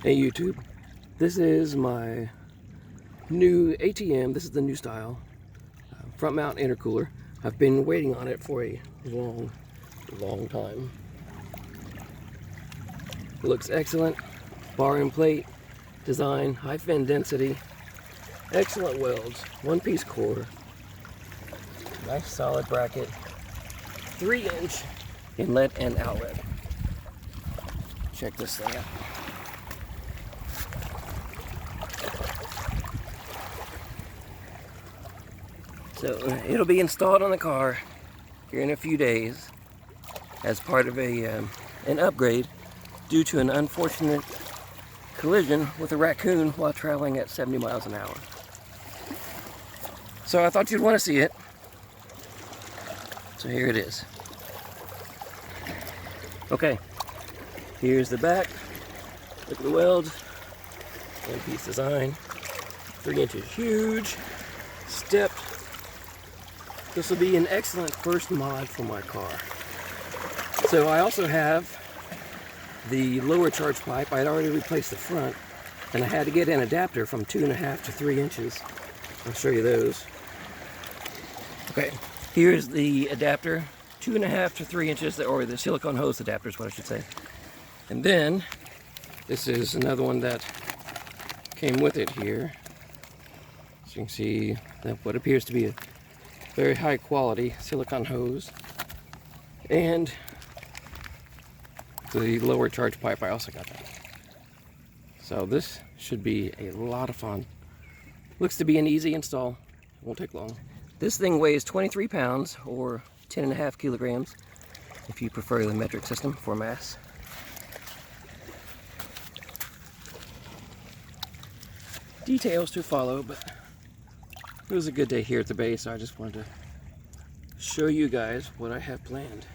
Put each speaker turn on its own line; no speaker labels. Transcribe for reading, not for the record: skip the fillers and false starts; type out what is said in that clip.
Hey YouTube, this is my new ATM. This is the new style front mount intercooler. I've been waiting on it for a long time. It looks excellent. Bar and plate design, high fin density, excellent welds, one-piece core, nice solid bracket, 3-inch inlet and outlet. Check this thing out. So it'll be installed on the car here in a few days as part of an upgrade due to an unfortunate collision with a raccoon while traveling at 70 miles an hour. So I thought you'd want to see it. So here it is. Okay, here's the back. Look at the welds. One-piece design. 3 inches huge. Stepped. This will be an excellent first mod for my car. So I also have the lower charge pipe. I had already replaced the front, and I had to get an adapter from 2.5 to 3 inches. I'll show you those. Okay, here's the adapter, 2.5 to 3 inches, or the silicone hose adapter is what I should say. And then this is another one that came with it here. So you can see that what appears to be a very high quality silicone hose, and the lower charge pipe, I also got that. So this should be a lot of fun. Looks to be an easy install, won't take long. This thing weighs 23 pounds or 10.5 kilograms if you prefer the metric system for mass. Details to follow, but it was a good day here at the base, so I just wanted to show you guys what I have planned.